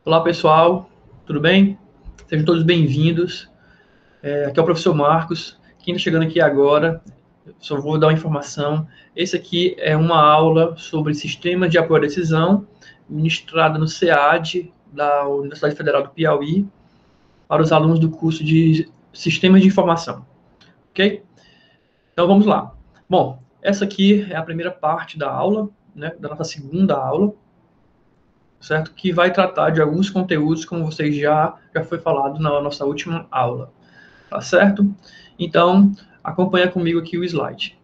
Olá, pessoal, tudo bem? Sejam todos bem-vindos. Aqui é o professor Marcos. Quem está chegando aqui agora, só vou dar uma informação. Esse aqui é uma aula sobre sistemas de apoio à decisão, ministrada no SEAD, da Universidade Federal do Piauí, para os alunos do curso de Sistemas de Informação. Ok? Então, vamos lá. Bom, essa aqui é a primeira parte da aula, né, da nossa segunda aula, certo? Que vai tratar de alguns conteúdos, como vocês já foi falado na nossa última aula, tá certo? Então, acompanha comigo aqui o slide.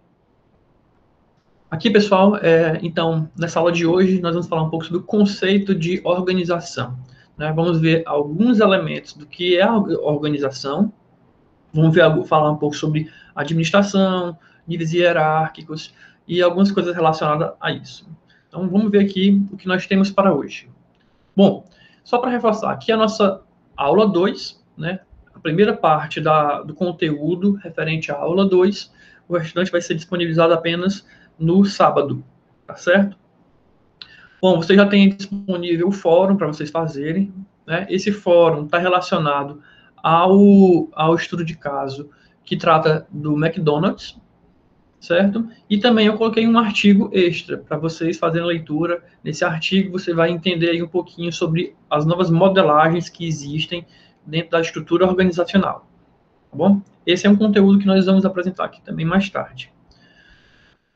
Aqui, pessoal, então, nessa aula de hoje, nós vamos falar um pouco sobre o conceito de organização, né? Vamos ver alguns elementos do que é a organização, vamos falar um pouco sobre administração, níveis hierárquicos e algumas coisas relacionadas a isso. Então, vamos ver aqui o que nós temos para hoje. Bom, só para reforçar, aqui é a nossa aula 2, né? A primeira parte do conteúdo referente à aula 2, o restante vai ser disponibilizado apenas no sábado, tá certo? Bom, você já tem disponível o fórum para vocês fazerem, né? Esse fórum está relacionado ao estudo de caso que trata do McDonald's, certo? E também eu coloquei um artigo extra para vocês fazerem leitura. Nesse artigo você vai entender aí um pouquinho sobre as novas modelagens que existem dentro da estrutura organizacional, tá bom? Esse é um conteúdo que nós vamos apresentar aqui também mais tarde.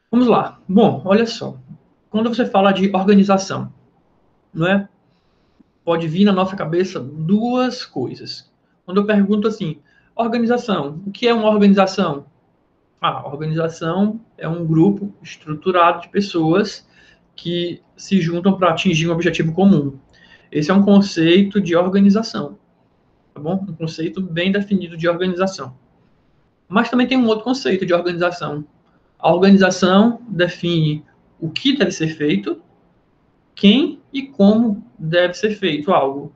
Vamos lá. Bom, olha só. Quando você fala de organização, não é? Pode vir na nossa cabeça duas coisas. Quando eu pergunto assim, organização, o que é uma organização? A organização é um grupo estruturado de pessoas que se juntam para atingir um objetivo comum. Esse é um conceito de organização, tá bom? Um conceito bem definido de organização. Mas também tem um outro conceito de organização. A organização define o que deve ser feito, quem e como deve ser feito algo.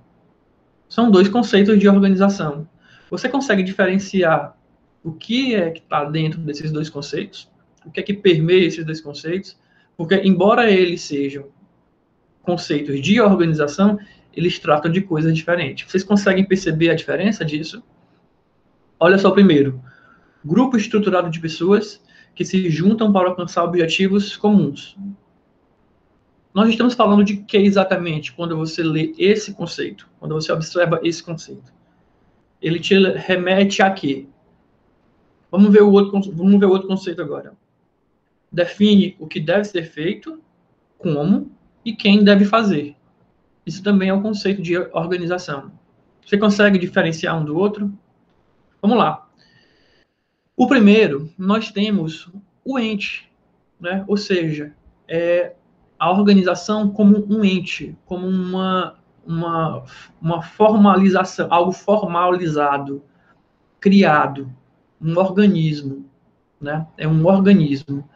São dois conceitos de organização. Você consegue diferenciar o que é que está dentro desses dois conceitos? O que é que permeia esses dois conceitos? Porque, embora eles sejam conceitos de organização, eles tratam de coisas diferentes. Vocês conseguem perceber a diferença disso? Olha só primeiro. Grupo estruturado de pessoas que se juntam para alcançar objetivos comuns. Nós estamos falando de que exatamente quando você lê esse conceito, quando você observa esse conceito? Ele te remete a quê? Vamos ver o outro conceito agora. Define o que deve ser feito, como e quem deve fazer. Isso também é um conceito de organização. Você consegue diferenciar um do outro? Vamos lá. O primeiro, nós temos o ente, né? Ou seja, a organização como um ente, como uma formalização, algo formalizado, criado, um organismo, né? É um organismo.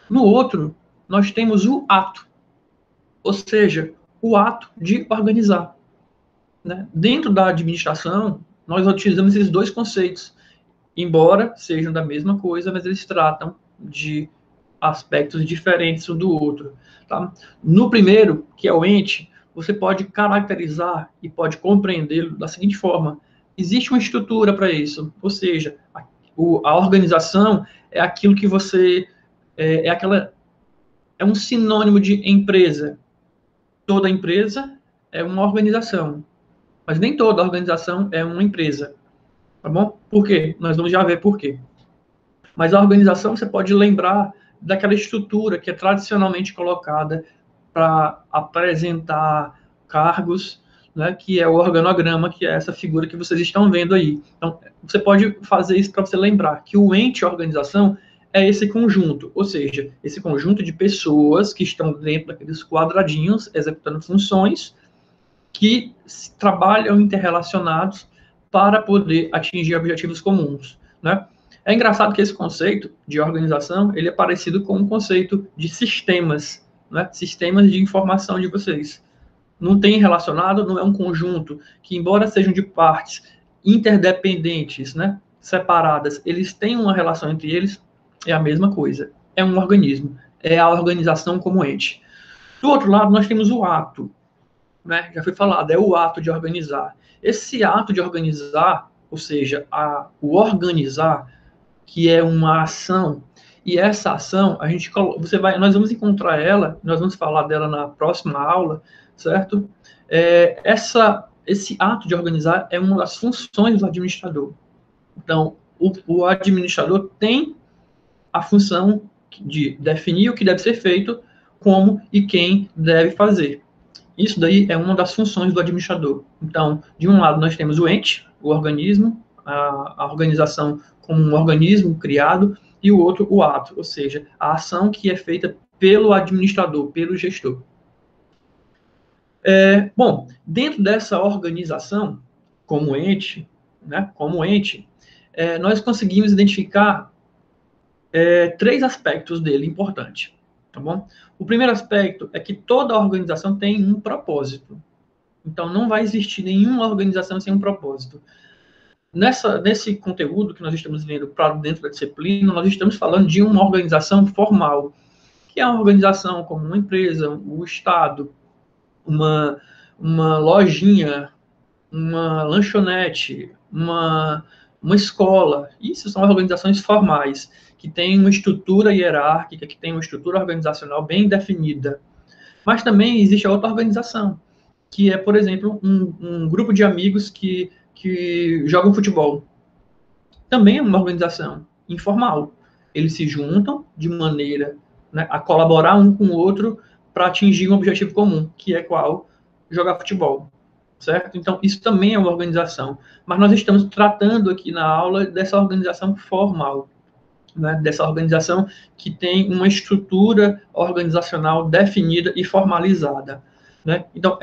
No outro, nós temos o ato, ou seja, o ato de organizar, né? Dentro da administração, nós utilizamos esses dois conceitos, embora sejam da mesma coisa, mas eles tratam de aspectos diferentes um do outro. Tá? No primeiro, que é o ente, você pode caracterizar e pode compreendê-lo da seguinte forma: existe uma estrutura para isso, ou seja, a organização é aquilo que você é um sinônimo de empresa. Toda empresa é uma organização, mas nem toda organização é uma empresa, tá bom? Por quê? Nós vamos já ver por quê. Mas a organização, você pode lembrar daquela estrutura que é tradicionalmente colocada para apresentar cargos, né, que é o organograma, que é essa figura que vocês estão vendo aí. Então, você pode fazer isso para você lembrar que o ente organização é esse conjunto, ou seja, esse conjunto de pessoas que estão dentro daqueles quadradinhos, executando funções que trabalham interrelacionados para poder atingir objetivos comuns, né? É engraçado que esse conceito de organização, ele é parecido com o conceito de sistemas, né? Sistemas de informação de vocês. Não tem relacionado, não é um conjunto que, embora sejam de partes interdependentes, né? Separadas, eles têm uma relação entre eles, é a mesma coisa. É um organismo, é a organização como ente. Do outro lado, nós temos o ato. né, já foi falado, é o ato de organizar. Esse ato de organizar, ou seja, o organizar, que é uma ação, e essa ação, nós vamos encontrar ela, nós vamos falar dela na próxima aula, certo? Esse ato de organizar é uma das funções do administrador. Então, o administrador tem a função de definir o que deve ser feito, como e quem deve fazer. Isso daí é uma das funções do administrador. Então, de um lado, nós temos o ente, o organismo, a organização como um organismo criado, e o outro, o ato, ou seja, a ação que é feita pelo administrador, pelo gestor. Bom, dentro dessa organização, como ente, nós conseguimos identificar 3 aspectos dele importantes, tá bom? O primeiro aspecto é que toda organização tem um propósito. Então, não vai existir nenhuma organização sem um propósito. Nesse conteúdo que nós estamos lendo para dentro da disciplina, nós estamos falando de uma organização formal, que é uma organização como uma empresa, o Estado, uma lojinha, uma lanchonete, uma escola. Isso são organizações formais, que têm uma estrutura hierárquica, que têm uma estrutura organizacional bem definida. Mas também existe a outra organização, que é, por exemplo, um grupo de amigos que jogam futebol. Também é uma organização informal. Eles se juntam de maneira, né, a colaborar um com o outro para atingir um objetivo comum, que é qual? Jogar futebol. Certo? Então, isso também é uma organização. Mas nós estamos tratando aqui na aula dessa organização formal, né? Dessa organização que tem uma estrutura organizacional definida e formalizada. Né? Então,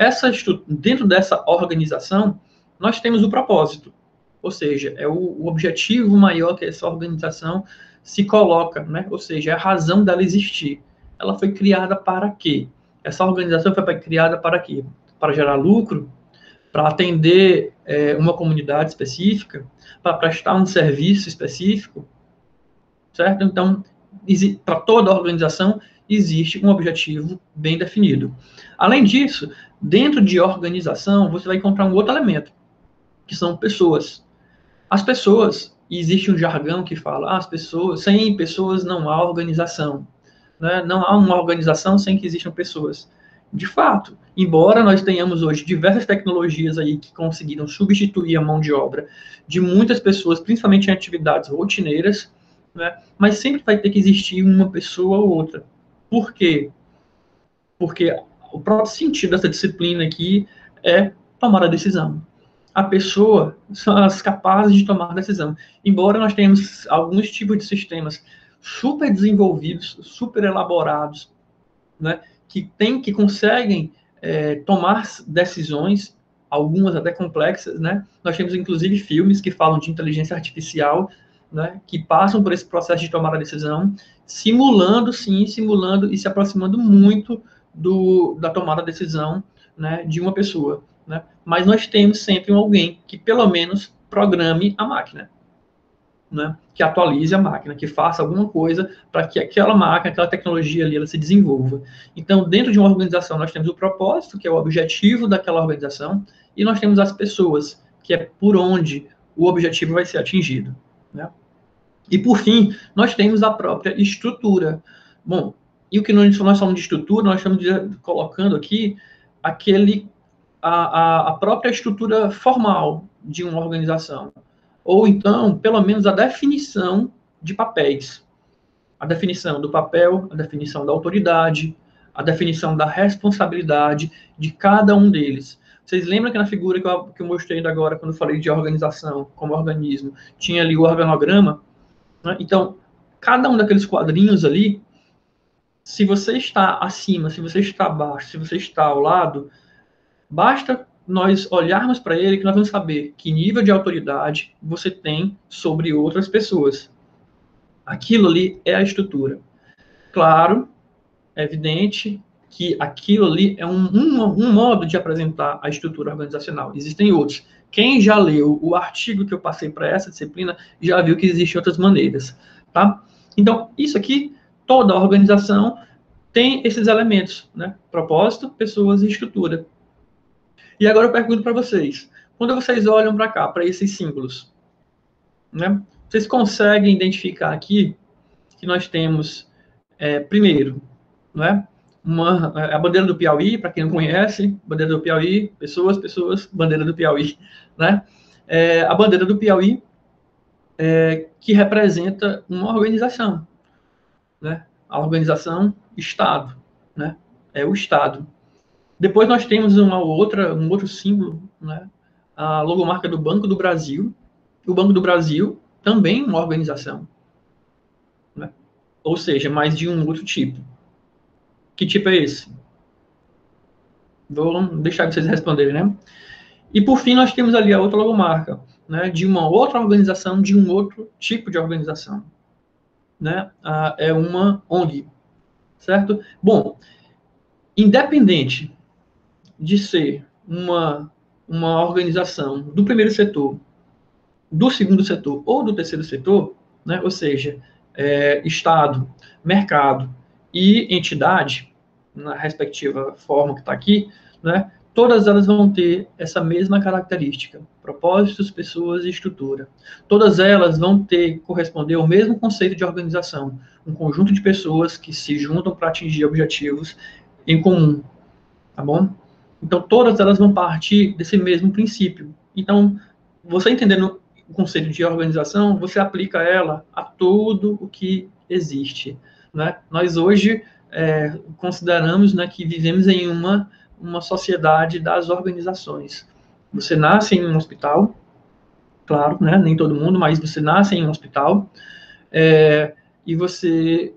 dentro dessa organização, nós temos o propósito, ou seja, é o objetivo maior que essa organização se coloca, né? Ou seja, é a razão dela existir. Ela foi criada para quê? Essa organização foi criada para quê? Para gerar lucro? Para atender uma comunidade específica? Para prestar um serviço específico? Certo? Então, para toda organização, existe um objetivo bem definido. Além disso, dentro de organização, você vai encontrar um outro elemento, que são pessoas. As pessoas, e existe um jargão que fala, sem pessoas não há organização. Né? Não há uma organização sem que existam pessoas. De fato, embora nós tenhamos hoje diversas tecnologias aí que conseguiram substituir a mão de obra de muitas pessoas, principalmente em atividades rotineiras, né? Mas sempre vai ter que existir uma pessoa ou outra. Por quê? Porque o próprio sentido dessa disciplina aqui é tomar a decisão. A pessoa são as capazes de tomar decisão. Embora nós tenhamos alguns tipos de sistemas super desenvolvidos, super elaborados, né, que conseguem tomar decisões, algumas até complexas, né? Nós temos inclusive filmes que falam de inteligência artificial, né, que passam por esse processo de tomar a decisão, simulando e se aproximando muito da tomada de decisão, né, de uma pessoa. Né? Mas nós temos sempre alguém que, pelo menos, programe a máquina, né? Que atualize a máquina, que faça alguma coisa para que aquela máquina, aquela tecnologia ali, ela se desenvolva. Então, dentro de uma organização, nós temos o propósito, que é o objetivo daquela organização, e nós temos as pessoas, que é por onde o objetivo vai ser atingido. Né? E, por fim, nós temos a própria estrutura. Bom, e o que nós falamos de estrutura, nós estamos colocando aqui a própria estrutura formal de uma organização. Ou então, pelo menos, a definição de papéis. A definição do papel, a definição da autoridade, a definição da responsabilidade de cada um deles. Vocês lembram que na figura que eu mostrei ainda agora, quando eu falei de organização como organismo, tinha ali o organograma? Né? Então, cada um daqueles quadrinhos ali, se você está acima, se você está abaixo, se você está ao lado, basta nós olharmos para ele que nós vamos saber que nível de autoridade você tem sobre outras pessoas. Aquilo ali é a estrutura. Claro, é evidente que aquilo ali é um modo de apresentar a estrutura organizacional. Existem outros. Quem já leu o artigo que eu passei para essa disciplina já viu que existem outras maneiras. Tá? Então, isso aqui, toda a organização tem esses elementos, né? Propósito, pessoas e estrutura. E agora eu pergunto para vocês, quando vocês olham para cá, para esses símbolos, né, vocês conseguem identificar aqui que nós temos, primeiro, né, a bandeira do Piauí, para quem não conhece, bandeira do Piauí, pessoas, bandeira do Piauí, né? A bandeira do Piauí, que representa uma organização, né? A organização Estado, né? É o Estado. Depois nós temos um outro símbolo, né? A logomarca do Banco do Brasil. O Banco do Brasil também é uma organização, né? Ou seja, mais de um outro tipo. Que tipo é esse? Vou deixar vocês responderem, né? E por fim nós temos ali a outra logomarca, né? De uma outra organização, de um outro tipo de organização, né? É uma ONG, certo? Bom, independente de ser uma organização do primeiro setor, do segundo setor ou do terceiro setor, né? Ou seja, Estado, mercado e entidade, na respectiva forma que está aqui, né? Todas elas vão ter essa mesma característica: propósitos, pessoas e estrutura. Todas elas vão corresponder ao mesmo conceito de organização, um conjunto de pessoas que se juntam para atingir objetivos em comum, tá bom? Então, todas elas vão partir desse mesmo princípio. Então, você entendendo o conceito de organização, você aplica ela a tudo o que existe, né? Nós hoje consideramos, né, que vivemos em uma sociedade das organizações. Você nasce em um hospital, claro, né, nem todo mundo, mas você nasce em um hospital, e você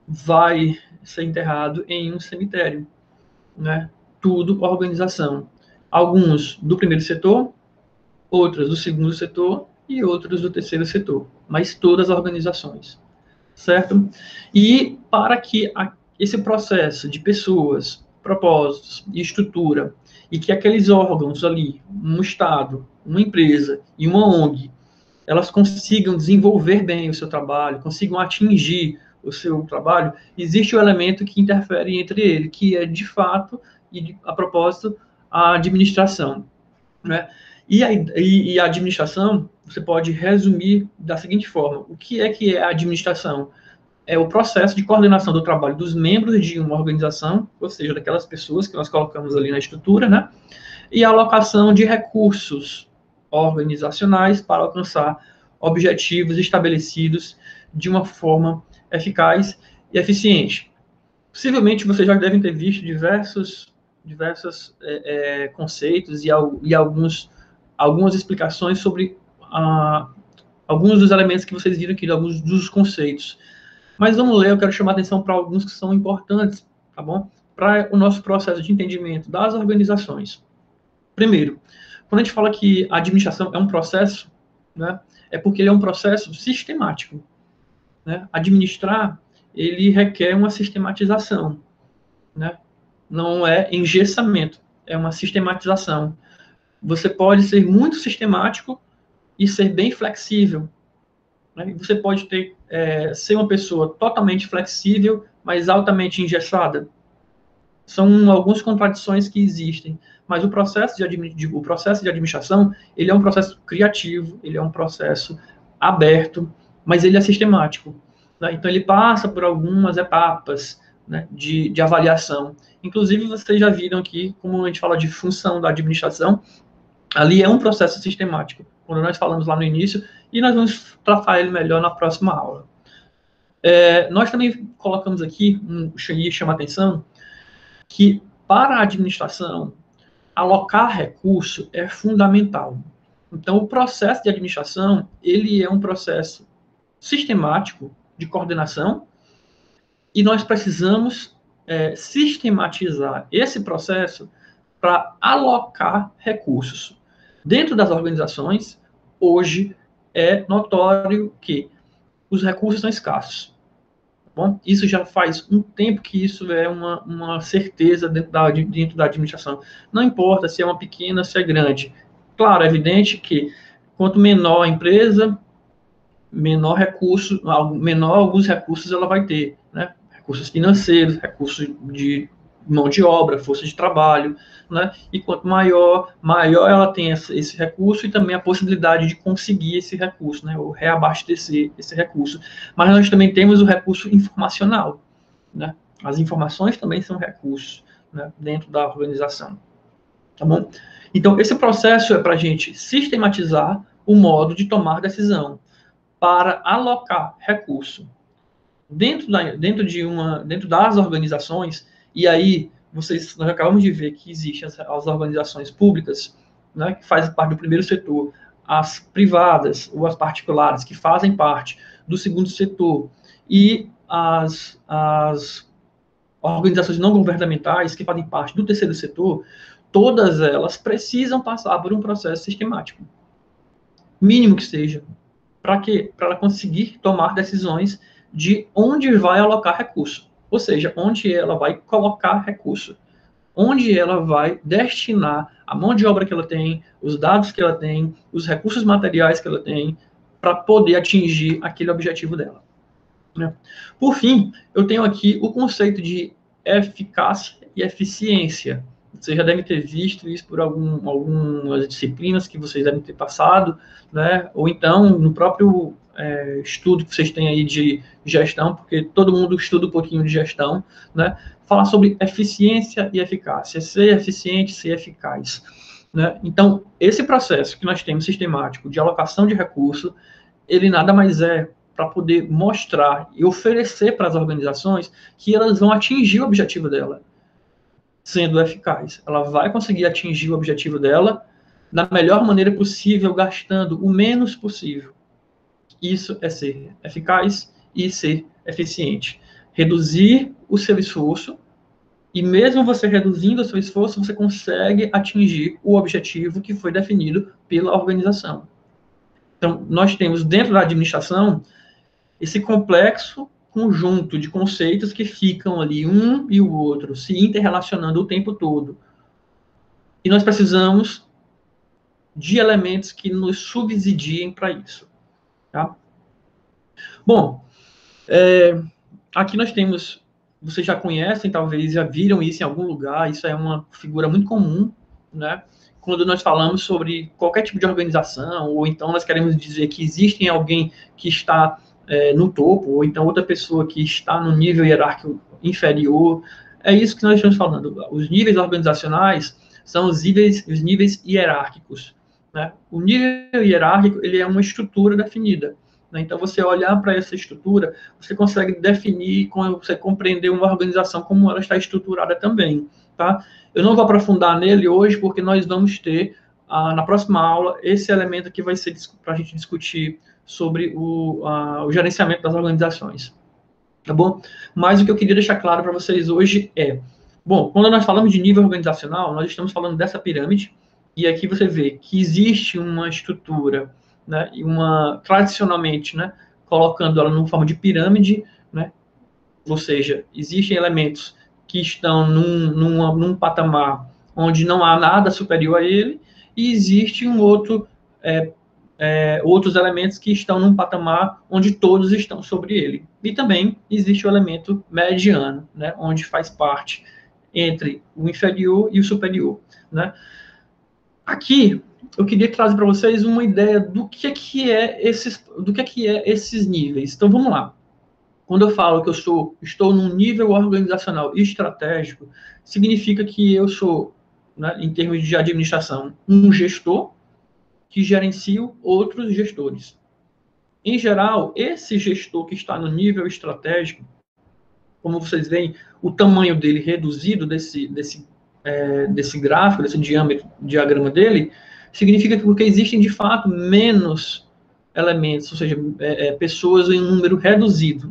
vai ser enterrado em um cemitério, né? Tudo organização. Alguns do primeiro setor, outras do segundo setor e outras do terceiro setor, mas todas organizações, certo? E para que esse processo de pessoas, propósitos e estrutura, e que aqueles órgãos ali, um Estado, uma empresa e uma ONG, elas consigam desenvolver bem o seu trabalho, consigam atingir o seu trabalho, existe o elemento que interfere entre ele, que é, de fato, e a propósito, a administração, né? E a administração, você pode resumir da seguinte forma: o que é a administração? É o processo de coordenação do trabalho dos membros de uma organização, ou seja, daquelas pessoas que nós colocamos ali na estrutura, né? E a alocação de recursos organizacionais para alcançar objetivos estabelecidos de uma forma eficaz e eficiente. Possivelmente vocês já devem ter visto diversos conceitos e algumas explicações sobre alguns dos elementos que vocês viram aqui, alguns dos conceitos. Mas vamos ler, eu quero chamar a atenção para alguns que são importantes, tá bom? Para o nosso processo de entendimento das organizações. Primeiro, quando a gente fala que a administração é um processo, né, é porque ele é um processo sistemático, né? Administrar, ele requer uma sistematização, né? Não é engessamento, é uma sistematização. Você pode ser muito sistemático e ser bem flexível, né? Você pode ser uma pessoa totalmente flexível, mas altamente engessada. São algumas contradições que existem, mas o processo de administração, ele é um processo criativo, ele é um processo aberto, mas ele é sistemático, né? Então, ele passa por algumas etapas, né, de avaliação. Inclusive, vocês já viram aqui, como a gente fala de função da administração, ali é um processo sistemático, quando nós falamos lá no início, e nós vamos tratar ele melhor na próxima aula. Nós também colocamos aqui, e chama a atenção, que para a administração, alocar recurso é fundamental. Então, o processo de administração, ele é um processo sistemático de coordenação, e nós precisamos sistematizar esse processo para alocar recursos. Dentro das organizações, hoje é notório que os recursos são escassos. Bom, isso já faz um tempo que isso é uma certeza dentro da administração. Não importa se é uma pequena, se é grande. Claro, é evidente que quanto menor a empresa, menor alguns recursos ela vai ter, né? Recursos financeiros, recursos mão de obra, força de trabalho, né? E quanto maior ela tem esse recurso e também a possibilidade de conseguir esse recurso, né? Ou reabastecer esse recurso. Mas nós também temos o recurso informacional, né? As informações também são recursos, né? Dentro da organização, tá bom? Então, esse processo é para a gente sistematizar o modo de tomar decisão para alocar recurso dentro das organizações. E aí nós acabamos de ver que existem as organizações públicas, né, que fazem parte do primeiro setor, as privadas ou as particulares que fazem parte do segundo setor e as organizações não governamentais que fazem parte do terceiro setor. Todas elas precisam passar por um processo sistemático, mínimo que seja. Para quê? Para ela conseguir tomar decisões de onde vai alocar recurso. Ou seja, onde ela vai colocar recurso. Onde ela vai destinar a mão de obra que ela tem, os dados que ela tem, os recursos materiais que ela tem, para poder atingir aquele objetivo dela. Né? Por fim, eu tenho aqui o conceito de eficácia e eficiência. Você já deve ter visto isso por algumas disciplinas que vocês devem ter passado, né? Ou então no próprio estudo que vocês têm aí de gestão, porque todo mundo estuda um pouquinho de gestão, né? Falar sobre eficiência e eficácia, ser eficiente, ser eficaz. Né? Então, esse processo que nós temos sistemático de alocação de recurso, ele nada mais é para poder mostrar e oferecer para as organizações que elas vão atingir o objetivo dela, sendo eficaz. Ela vai conseguir atingir o objetivo dela da melhor maneira possível, gastando o menos possível. Isso é ser eficaz e ser eficiente. Reduzir o seu esforço, e mesmo você reduzindo o seu esforço, você consegue atingir o objetivo que foi definido pela organização. Então, nós temos dentro da administração esse complexo conjunto de conceitos que ficam ali um e o outro se interrelacionando o tempo todo. E nós precisamos de elementos que nos subsidiem para isso. Tá? Bom, aqui nós temos, vocês já conhecem, talvez já viram isso em algum lugar, isso é uma figura muito comum, né? Quando nós falamos sobre qualquer tipo de organização, ou então nós queremos dizer que existe alguém que está no topo, ou então outra pessoa que está no nível hierárquico inferior. É isso que nós estamos falando. Os níveis organizacionais são os níveis hierárquicos. Né? O nível hierárquico ele é uma estrutura definida. Né? Então, você olhar para essa estrutura, você consegue definir, você compreender uma organização como ela está estruturada também. Tá? Eu não vou aprofundar nele hoje, porque nós vamos ter, na próxima aula, esse elemento que vai ser para a gente discutir sobre o gerenciamento das organizações, tá bom? Mas o que eu queria deixar claro para vocês hoje é, bom, quando nós falamos de nível organizacional, nós estamos falando dessa pirâmide, e aqui você vê que existe uma estrutura, né, e tradicionalmente, né, colocando ela numa forma de pirâmide, né, ou seja, existem elementos que estão num patamar onde não há nada superior a ele, e existe outros elementos que estão num patamar onde todos estão sobre ele. E também existe o elemento mediano, né, onde faz parte entre o inferior e o superior. Né? Aqui, eu queria trazer para vocês uma ideia do que é esses níveis. Então, vamos lá. Quando eu falo que eu estou num nível organizacional estratégico, significa que eu sou, né, em termos de administração, um gestor que gerenciam outros gestores. Em geral, esse gestor que está no nível estratégico, como vocês veem, o tamanho dele reduzido desse gráfico, desse diagrama dele, significa que porque existem, de fato, menos elementos, ou seja, pessoas em um número reduzido,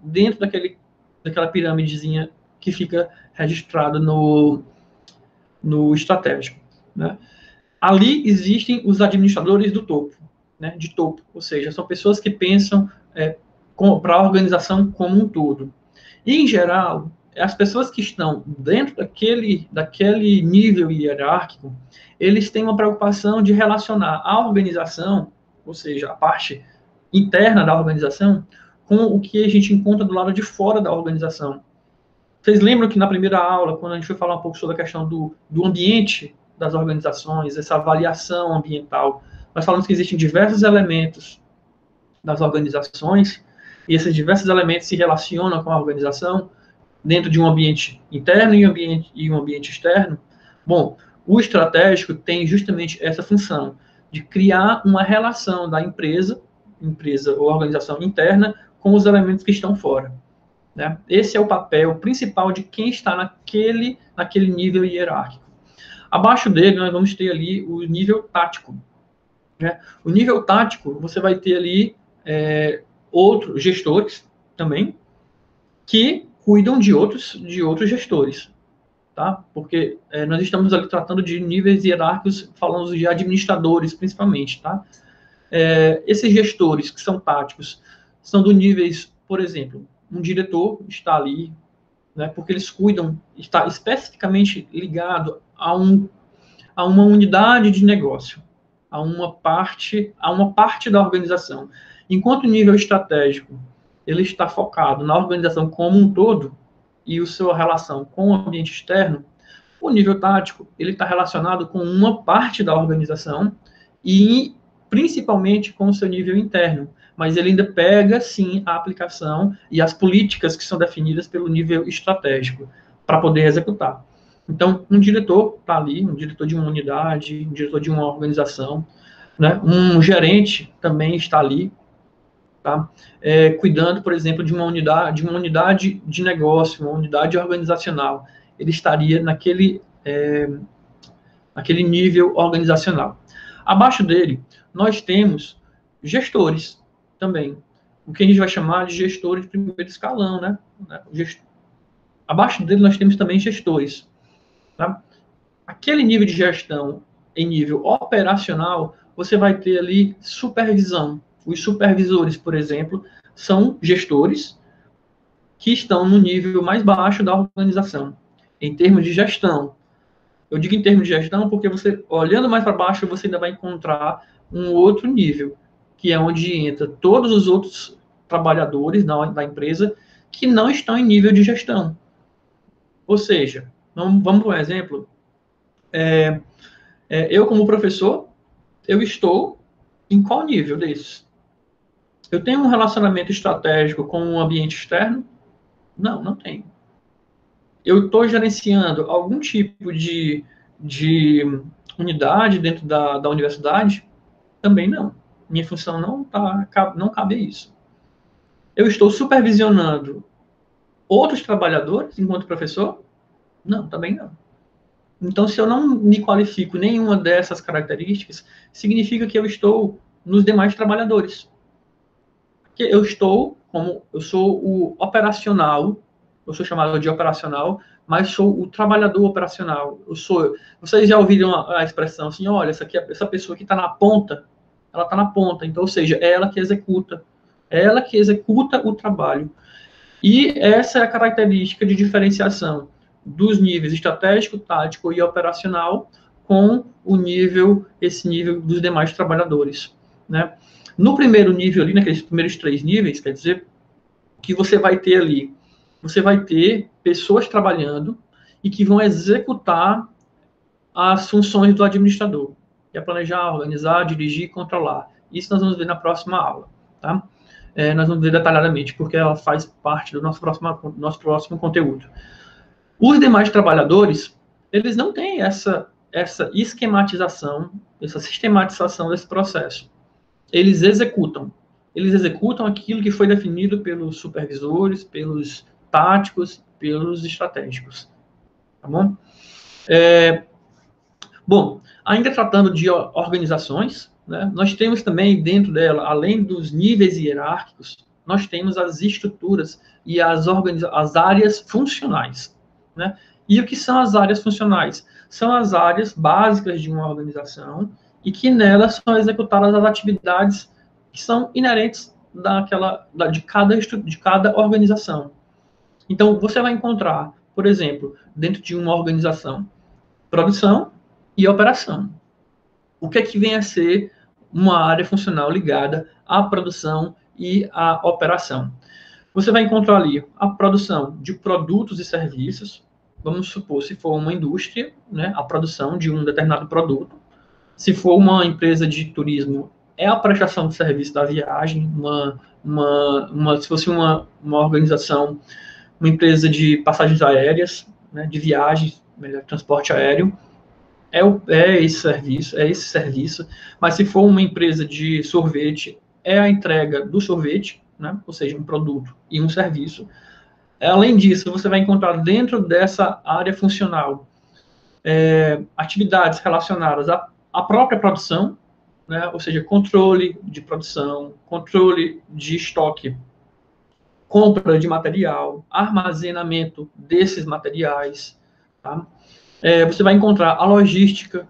dentro daquela pirâmidezinha que fica registrado no estratégico. Né? Ali existem os administradores do topo, né, de topo, ou seja, são pessoas que pensam para a organização como um todo. E, em geral, as pessoas que estão dentro daquele nível hierárquico, eles têm uma preocupação de relacionar a organização, ou seja, a parte interna da organização, com o que a gente encontra do lado de fora da organização. Vocês lembram que na primeira aula, quando a gente foi falar um pouco sobre a questão do ambiente das organizações, essa avaliação ambiental, nós falamos que existem diversos elementos das organizações, e esses diversos elementos se relacionam com a organização dentro de um ambiente interno e um ambiente externo. Bom, o estratégico tem justamente essa função de criar uma relação da empresa ou organização interna com os elementos que estão fora. Né? Esse é o papel principal de quem está naquele nível hierárquico. Abaixo dele, nós vamos ter ali o nível tático. Né? O nível tático, você vai ter ali outros gestores também, que cuidam de outros gestores. Tá? Porque nós estamos ali tratando de níveis hierárquicos, falando de administradores, principalmente. Tá? Esses gestores que são táticos são do níveis, por exemplo, um diretor está ali, né, porque eles cuidam, está especificamente ligado a uma unidade de negócio, a uma parte da organização. Enquanto o nível estratégico ele está focado na organização como um todo e a sua relação com o ambiente externo, o nível tático ele está relacionado com uma parte da organização e principalmente com o seu nível interno, mas ele ainda pega, sim, a aplicação e as políticas que são definidas pelo nível estratégico para poder executar. Então, um diretor está ali, um diretor de uma unidade, um diretor de uma organização, né? Um gerente também está ali, tá? Cuidando, por exemplo, de uma unidade de negócio, uma unidade organizacional. Ele estaria naquele nível organizacional. Abaixo dele, nós temos gestores também, o que a gente vai chamar de gestores de primeiro escalão, né? Abaixo dele, nós temos também gestores. Tá? Aquele nível de gestão em nível operacional, você vai ter ali supervisão. Os supervisores, por exemplo, são gestores que estão no nível mais baixo da organização, em termos de gestão. Eu digo em termos de gestão porque você, olhando mais para baixo, você ainda vai encontrar um outro nível, que é onde entra todos os outros trabalhadores da empresa que não estão em nível de gestão. Ou seja, vamos para um exemplo. Eu, como professor, eu estou em qual nível desses? Eu tenho um relacionamento estratégico com o ambiente externo? Não, não tenho. Eu estou gerenciando algum tipo de unidade dentro da universidade? Também não. Minha função não cabe a isso. Eu estou supervisionando outros trabalhadores enquanto professor? Não, também não. Então, se eu não me qualifico em nenhuma dessas características, significa que eu estou nos demais trabalhadores. Porque eu sou o operacional, eu sou chamado de operacional, mas sou o trabalhador operacional. Vocês já ouviram a expressão assim, olha, essa pessoa que está na ponta, ela está na ponta, então, ou seja, é ela que executa o trabalho. E essa é a característica de diferenciação dos níveis estratégico, tático e operacional com esse nível dos demais trabalhadores, né? No primeiro nível ali, naqueles primeiros 3 níveis, quer dizer, que você vai ter pessoas trabalhando e que vão executar as funções do administrador, que é planejar, organizar, dirigir e controlar. Isso nós vamos ver na próxima aula, tá? Nós vamos ver detalhadamente, porque ela faz parte do nosso próximo conteúdo. Os demais trabalhadores, eles não têm essa esquematização, essa sistematização desse processo. Eles executam aquilo que foi definido pelos supervisores, pelos táticos, pelos estratégicos. Tá bom? Bom, ainda tratando de organizações, né, nós temos também dentro dela, além dos níveis hierárquicos, nós temos as estruturas e as áreas funcionais. Né? E o que são as áreas funcionais? São as áreas básicas de uma organização e que nelas são executadas as atividades que são inerentes de cada organização. Então, você vai encontrar, por exemplo, dentro de uma organização, produção e operação. O que é que vem a ser uma área funcional ligada à produção e à operação? Você vai encontrar ali a produção de produtos e serviços. Vamos supor, se for uma indústria, né, a produção de um determinado produto. Se for uma empresa de turismo, é a prestação de serviço da viagem. Se fosse uma organização, uma empresa de passagens aéreas, né, de viagens, transporte aéreo, é esse serviço. Mas se for uma empresa de sorvete, é a entrega do sorvete, né, ou seja, um produto e um serviço. Além disso, você vai encontrar dentro dessa área funcional atividades relacionadas à própria produção, né, ou seja, controle de produção, controle de estoque, compra de material, armazenamento desses materiais. Tá? Você vai encontrar a logística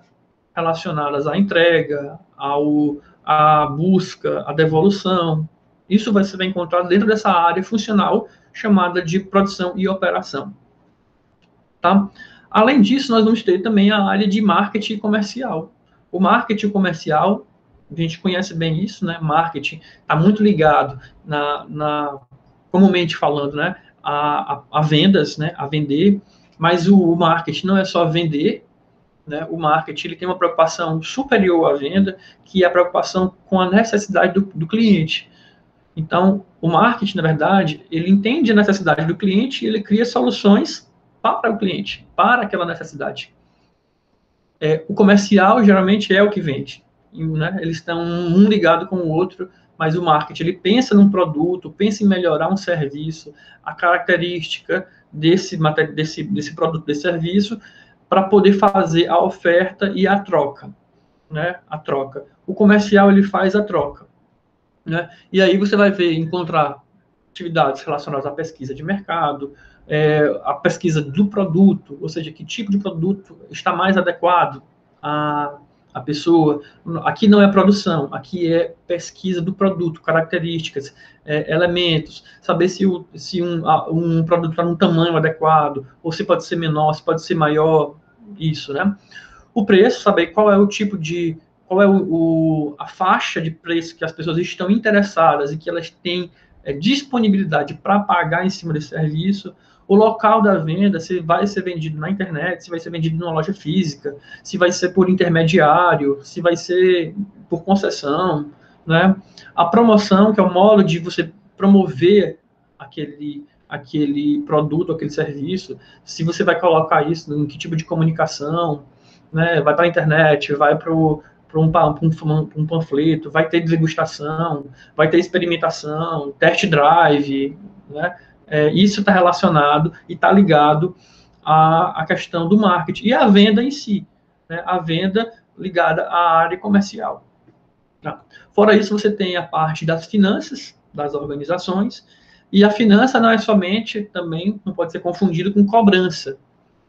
relacionadas à entrega, à busca, à devolução. Isso você vai encontrar dentro dessa área funcional chamada de produção e operação. Tá? Além disso, nós vamos ter também a área de marketing comercial. O marketing comercial, a gente conhece bem isso, né? Marketing está muito ligado, comumente falando, né? A vendas, né? A vender, mas o marketing não é só vender, né? O marketing ele tem uma preocupação superior à venda, que é a preocupação com a necessidade do cliente. Então, o marketing, na verdade, ele entende a necessidade do cliente e ele cria soluções para o cliente, para aquela necessidade. O comercial, geralmente, é o que vende. Né? Eles estão um ligado com o outro, mas o marketing, ele pensa num produto, pensa em melhorar um serviço, a característica desse produto, desse serviço, para poder fazer a oferta e a troca. Né? A troca. O comercial, ele faz a troca. Né? E aí você vai encontrar atividades relacionadas à pesquisa de mercado, a pesquisa do produto, ou seja, que tipo de produto está mais adequado à pessoa. Aqui não é produção, aqui é pesquisa do produto, características, elementos, saber se um produto está num tamanho adequado, ou se pode ser menor, se pode ser maior, isso, né? O preço, saber qual é o tipo de qual é a faixa de preço que as pessoas estão interessadas e que elas têm disponibilidade para pagar em cima desse serviço, o local da venda, se vai ser vendido na internet, se vai ser vendido numa loja física, se vai ser por intermediário, se vai ser por concessão, né? A promoção, que é o modo de você promover aquele produto, aquele serviço, se você vai colocar isso em que tipo de comunicação, né? Vai para a internet, vai para um panfleto, vai ter degustação, vai ter experimentação, test drive, né? Isso está relacionado e está ligado à questão do marketing e à venda em si, né? A venda ligada à área comercial. Tá? Fora isso, você tem a parte das finanças das organizações, e a finança não é somente, também não pode ser confundido com cobrança,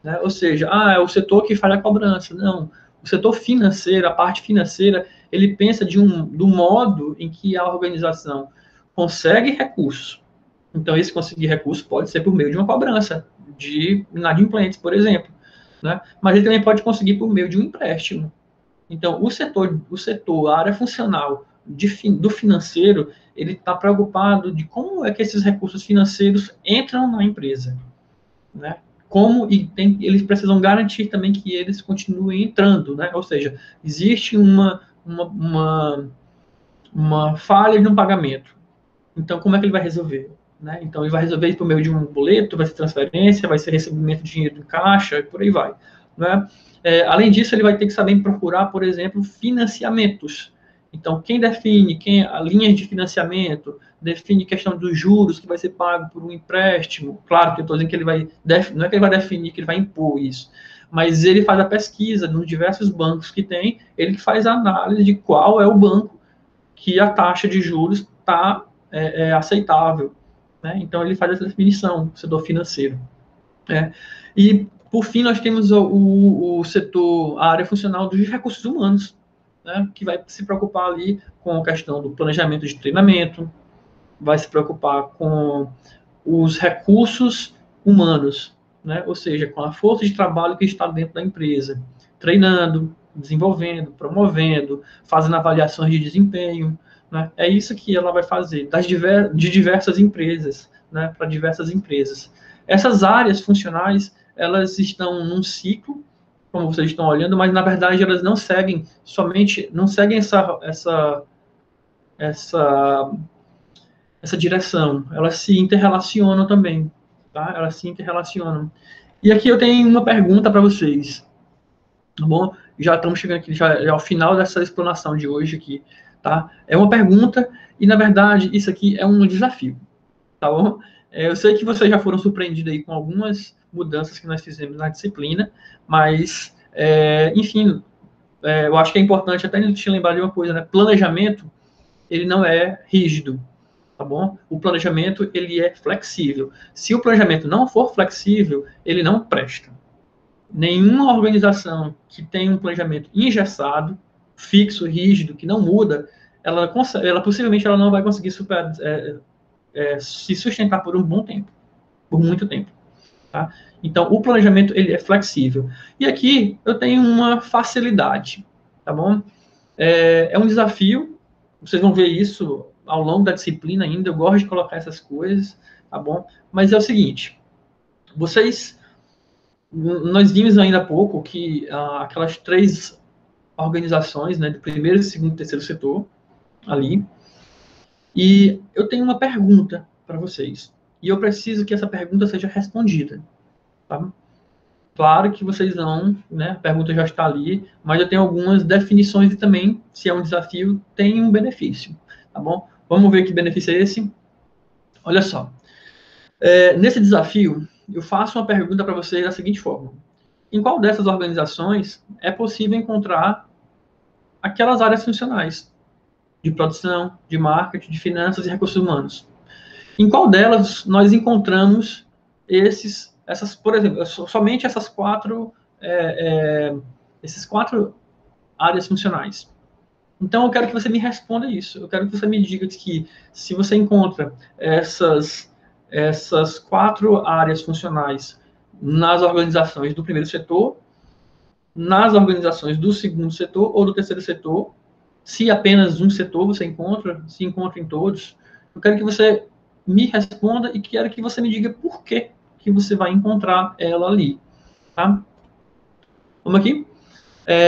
né? Ou seja, é o setor que faz a cobrança. Não, o setor financeiro, a parte financeira, ele pensa do modo em que a organização consegue recursos. Então, esse conseguir recursos pode ser por meio de uma cobrança de inadimplentes, por exemplo, né? Mas ele também pode conseguir por meio de um empréstimo. Então, o setor, a área funcional do financeiro, ele está preocupado de como é que esses recursos financeiros entram na empresa, né? Eles precisam garantir também que eles continuem entrando, né? Ou seja, existe uma falha no pagamento. Então, como é que ele vai resolver? Né? Então, ele vai resolver isso por meio de um boleto, vai ser transferência, vai ser recebimento de dinheiro em caixa, e por aí vai. Né? Além disso, ele vai ter que saber procurar, por exemplo, financiamentos. Então, quem define a linha de financiamento, define questão dos juros que vai ser pago por um empréstimo. Claro que eu estou dizendo que ele vai, não é que ele vai definir, que ele vai impor isso, mas ele faz a pesquisa nos diversos bancos que tem, ele faz a análise de qual é o banco que a taxa de juros está aceitável. Né? Então, ele faz essa definição do setor financeiro. E, por fim, nós temos o setor, a área funcional dos recursos humanos, né? Que vai se preocupar ali com a questão do planejamento de treinamento, vai se preocupar com os recursos humanos, né? Ou seja, com a força de trabalho que está dentro da empresa, treinando, desenvolvendo, promovendo, fazendo avaliações de desempenho, né? É isso que ela vai fazer, de diversas empresas, né, para diversas empresas. Essas áreas funcionais, elas estão num ciclo, como vocês estão olhando, mas, na verdade, elas não seguem essa direção. Elas se interrelacionam também, tá? Elas se interrelacionam. E aqui eu tenho uma pergunta para vocês, tá bom? Já estamos chegando aqui já ao final dessa explanação de hoje aqui, tá? É uma pergunta e, na verdade, isso aqui é um desafio, tá bom? Eu sei que vocês já foram surpreendidos aí com algumas mudanças que nós fizemos na disciplina, mas, enfim, eu acho que é importante até te lembrar de uma coisa, né? Planejamento, ele não é rígido, tá bom? O planejamento, ele é flexível. Se o planejamento não for flexível, ele não presta. Nenhuma organização que tem um planejamento engessado, fixo, rígido, que não muda, ela possivelmente ela não vai conseguir se sustentar por um bom tempo, por muito tempo. Tá? Então, o planejamento ele é flexível. E aqui eu tenho uma facilidade, tá bom? É um desafio, vocês vão ver isso ao longo da disciplina ainda, eu gosto de colocar essas coisas, tá bom? Mas é o seguinte, nós vimos ainda há pouco que aquelas 3 organizações, né, do primeiro, segundo e terceiro setor, ali, e eu tenho uma pergunta para vocês, e eu preciso que essa pergunta seja respondida, tá? Claro que vocês não, né, a pergunta já está ali, mas eu tenho algumas definições e também, se é um desafio, tem um benefício, tá bom? Vamos ver que benefício é esse? Olha só, nesse desafio, eu faço uma pergunta para vocês da seguinte forma: em qual dessas organizações é possível encontrar aquelas áreas funcionais de produção, de marketing, de finanças e recursos humanos? Em qual delas nós encontramos por exemplo, somente esses 4 áreas funcionais? Então, eu quero que você me responda isso. Eu quero que você me diga que se você encontra essas 4 áreas funcionais nas organizações do primeiro setor, nas organizações do segundo setor ou do terceiro setor, se apenas um setor você encontra, se encontra em todos, eu quero que você me responda e quero que você me diga por que você vai encontrar ela ali, tá? Vamos aqui?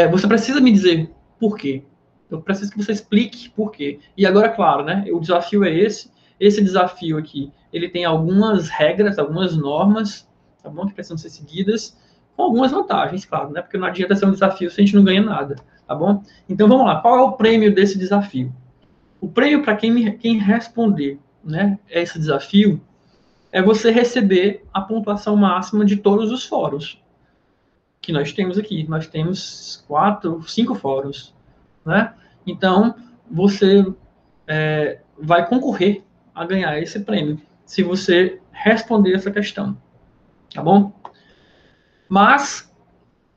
Você precisa me dizer por quê. Eu preciso que você explique por quê. E agora, claro, né? O desafio é esse. Esse desafio aqui, ele tem algumas regras, algumas normas, tá bom? Que precisam ser seguidas, com algumas vantagens, claro, né? Porque não adianta ser um desafio se a gente não ganha nada, tá bom? Então, vamos lá. Qual é o prêmio desse desafio? O prêmio para quem responder, né, esse desafio é você receber a pontuação máxima de todos os fóruns que nós temos aqui. Nós temos 5 fóruns, né? Então, você vai concorrer a ganhar esse prêmio se você responder essa questão, tá bom? Mas,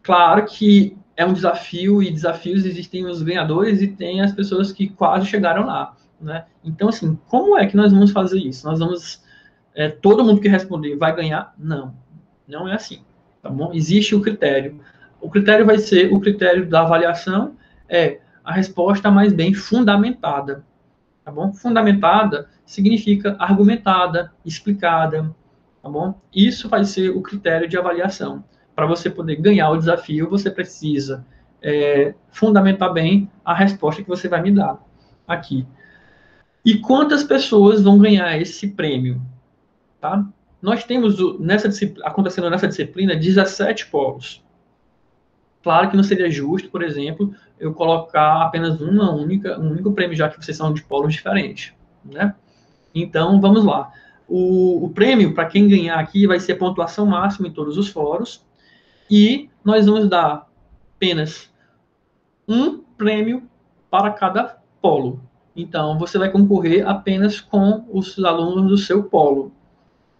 claro que é um desafio e desafios existem os ganhadores e tem as pessoas que quase chegaram lá, né? Então, assim, como é que nós vamos fazer isso? Nós vamos todo mundo que responder vai ganhar? Não, não é assim, tá bom? Existe o critério. O critério vai ser o critério da avaliação, a resposta mais bem fundamentada, tá bom? Fundamentada significa argumentada, explicada, tá bom? Isso vai ser o critério de avaliação. Para você poder ganhar o desafio, você precisa fundamentar bem a resposta que você vai me dar aqui. E quantas pessoas vão ganhar esse prêmio? Tá? Nós temos, acontecendo nessa disciplina, 17 polos. Claro que não seria justo, por exemplo, eu colocar apenas um único prêmio, já que vocês são de polos diferentes, né? Então, vamos lá. O prêmio, para quem ganhar aqui, vai ser a pontuação máxima em todos os fóruns, e nós vamos dar apenas um prêmio para cada polo. Então, você vai concorrer apenas com os alunos do seu polo,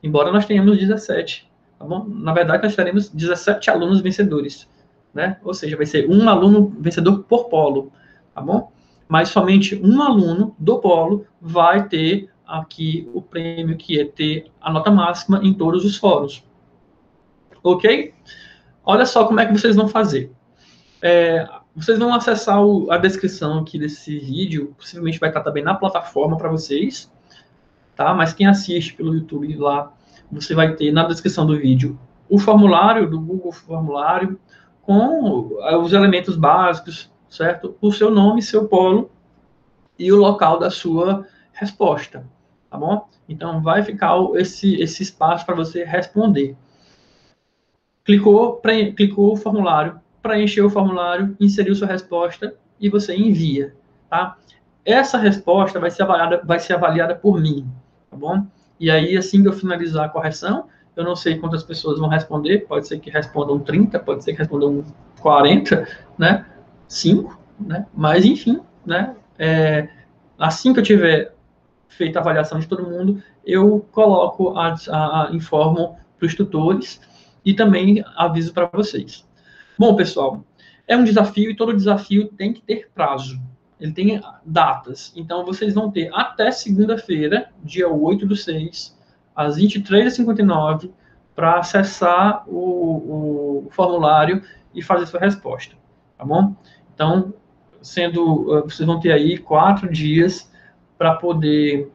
embora nós tenhamos 17, tá bom? Na verdade, nós teremos 17 alunos vencedores, né? Ou seja, vai ser um aluno vencedor por polo, tá bom? Mas somente um aluno do polo vai ter aqui o prêmio, que é ter a nota máxima em todos os fóruns. Ok? Olha só como é que vocês vão fazer. Vocês vão acessar a descrição aqui desse vídeo, possivelmente vai estar também na plataforma para vocês, tá? Mas quem assiste pelo YouTube lá, você vai ter na descrição do vídeo o formulário do Google Formulário com os elementos básicos, certo? O seu nome, seu polo e o local da sua resposta, tá bom? Então, vai ficar esse espaço para você responder. Clicou o formulário, preencheu o formulário, inseriu sua resposta e você envia, tá? Essa resposta vai ser avaliada por mim, tá bom? E aí, assim que eu finalizar a correção, eu não sei quantas pessoas vão responder, pode ser que respondam 30, pode ser que respondam 40, né? 5, né? Mas, enfim, né? Assim que eu tiver feito a avaliação de todo mundo, eu coloco, informo para os tutores e também aviso para vocês. Bom, pessoal, é um desafio e todo desafio tem que ter prazo. Ele tem datas. Então, vocês vão ter até segunda-feira, dia 8/6, às 23h59, para acessar o formulário e fazer sua resposta. Tá bom? Então, vocês vão ter aí 4 dias para poder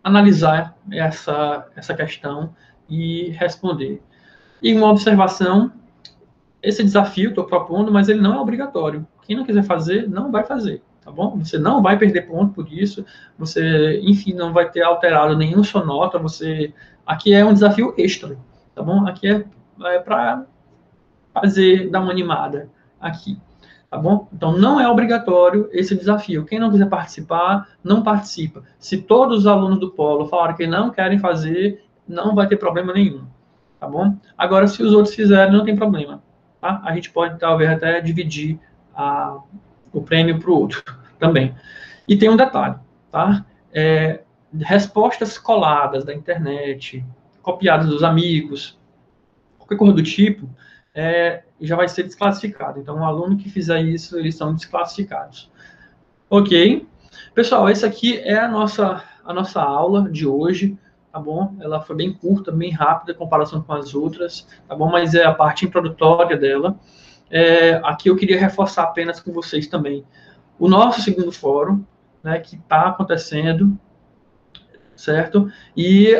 analisar essa questão e responder. E uma observação, esse desafio estou propondo, mas ele não é obrigatório. Quem não quiser fazer, não vai fazer, tá bom? Você não vai perder ponto por isso, você, enfim, não vai ter alterado nenhuma sua nota, aqui é um desafio extra, tá bom? Aqui é para dar uma animada aqui. Tá bom? Então, não é obrigatório esse desafio. Quem não quiser participar, não participa. Se todos os alunos do Polo falaram que não querem fazer, não vai ter problema nenhum. Tá bom? Agora, se os outros fizerem, não tem problema. Tá? A gente pode, talvez, até dividir o prêmio para o outro também. E tem um detalhe, tá? Respostas coladas da internet, copiadas dos amigos, qualquer coisa do tipo, já vai ser desclassificado. Então, um aluno que fizer isso, eles são desclassificados. Ok? Pessoal, essa aqui é a nossa aula de hoje, tá bom? Ela foi bem curta, bem rápida em comparação com as outras, tá bom? Mas é a parte introdutória dela. Aqui eu queria reforçar apenas com vocês também o nosso segundo fórum, né, que está acontecendo, certo? E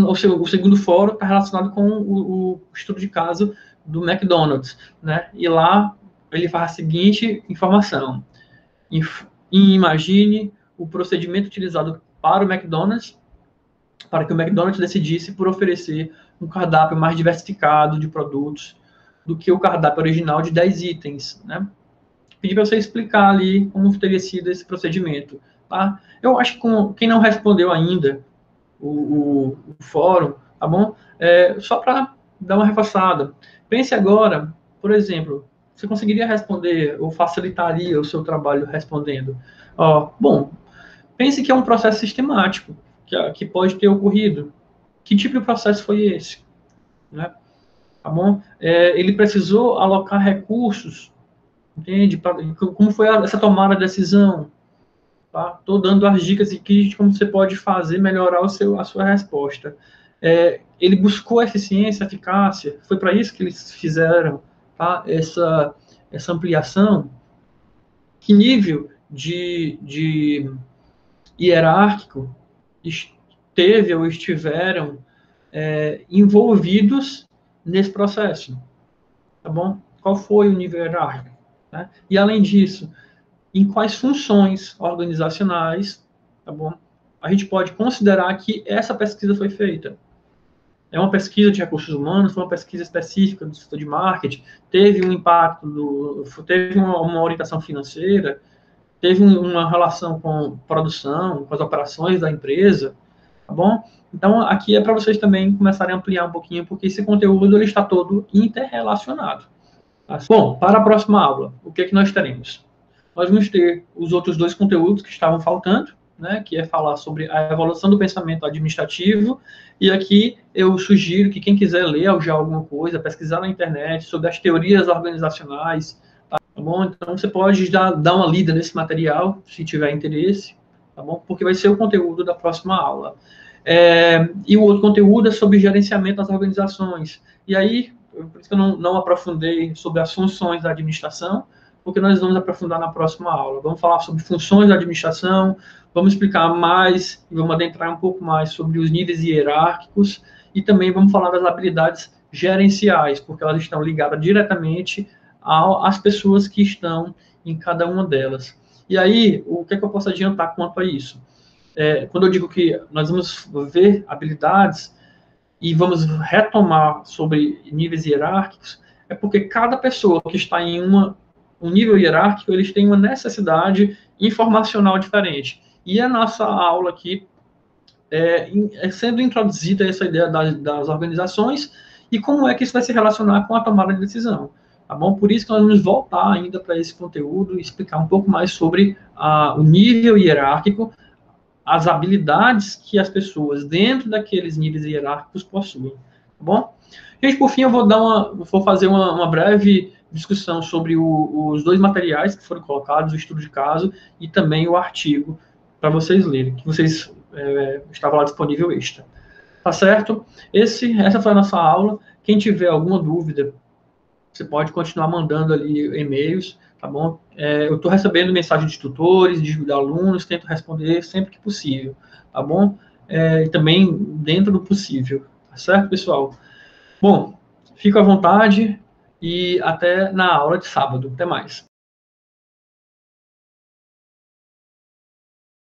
o segundo fórum está relacionado com o estudo de caso do McDonald's, né? E lá ele faz a seguinte informação: imagine o procedimento utilizado para o McDonald's, para que o McDonald's decidisse por oferecer um cardápio mais diversificado de produtos do que o cardápio original de 10 itens, né? Pedi para você explicar ali como teria sido esse procedimento, tá? Eu acho que quem não respondeu ainda o fórum, tá bom? Só para dar uma reforçada. Pense agora, por exemplo, você conseguiria responder ou facilitaria o seu trabalho respondendo? Bom, pense que é um processo sistemático que pode ter ocorrido. Que tipo de processo foi esse? Né? Tá bom? Ele precisou alocar recursos, entende? Como foi essa tomada de decisão? Estou dando as dicas de como você pode fazer, melhorar a sua resposta. Ele buscou eficiência, eficácia, foi para isso que eles fizeram, tá? essa ampliação. Que nível de hierárquico esteve ou estiveram envolvidos nesse processo? Tá bom? Qual foi o nível hierárquico? Né? E, além disso, em quais funções organizacionais, tá bom? A gente pode considerar que essa pesquisa foi feita. É uma pesquisa de recursos humanos, foi uma pesquisa específica do setor de marketing, teve um impacto, teve uma orientação financeira, teve uma relação com produção, com as operações da empresa, tá bom? Então, aqui é para vocês também começarem a ampliar um pouquinho, porque esse conteúdo ele está todo interrelacionado. Tá? Bom, para a próxima aula, o que nós teremos? Nós vamos ter os outros 2 conteúdos que estavam faltando, né, que é falar sobre a evolução do pensamento administrativo, e aqui eu sugiro que quem quiser ler já alguma coisa, pesquisar na internet sobre as teorias organizacionais, tá bom? Então, você pode dar uma lida nesse material, se tiver interesse, tá bom? Porque vai ser o conteúdo da próxima aula. E o outro conteúdo é sobre gerenciamento das organizações. E aí, por isso que eu não aprofundei sobre as funções da administração, porque nós vamos aprofundar na próxima aula. Vamos falar sobre funções da administração, vamos explicar mais e vamos adentrar um pouco mais sobre os níveis hierárquicos e também vamos falar das habilidades gerenciais, porque elas estão ligadas diretamente às pessoas que estão em cada uma delas. E aí, o que é que eu posso adiantar quanto a isso? Quando eu digo que nós vamos ver habilidades e vamos retomar sobre níveis hierárquicos, é porque cada pessoa que está em um nível hierárquico, eles têm uma necessidade informacional diferente. E a nossa aula aqui sendo introduzida essa ideia das organizações e como é que isso vai se relacionar com a tomada de decisão. Tá bom? Por isso que nós vamos voltar ainda para esse conteúdo e explicar um pouco mais sobre o nível hierárquico, as habilidades que as pessoas dentro daqueles níveis hierárquicos possuem, tá bom? Gente, por fim, eu vou fazer uma breve discussão sobre os dois materiais que foram colocados, o estudo de caso e também o artigo, para vocês lerem, que vocês estava lá disponível extra. Tá certo? Essa foi a nossa aula. Quem tiver alguma dúvida, você pode continuar mandando ali e-mails, tá bom? Eu estou recebendo mensagens de tutores, de alunos, tento responder sempre que possível, tá bom? E também dentro do possível, tá certo, pessoal? Bom, fico à vontade e até na aula de sábado. Até mais.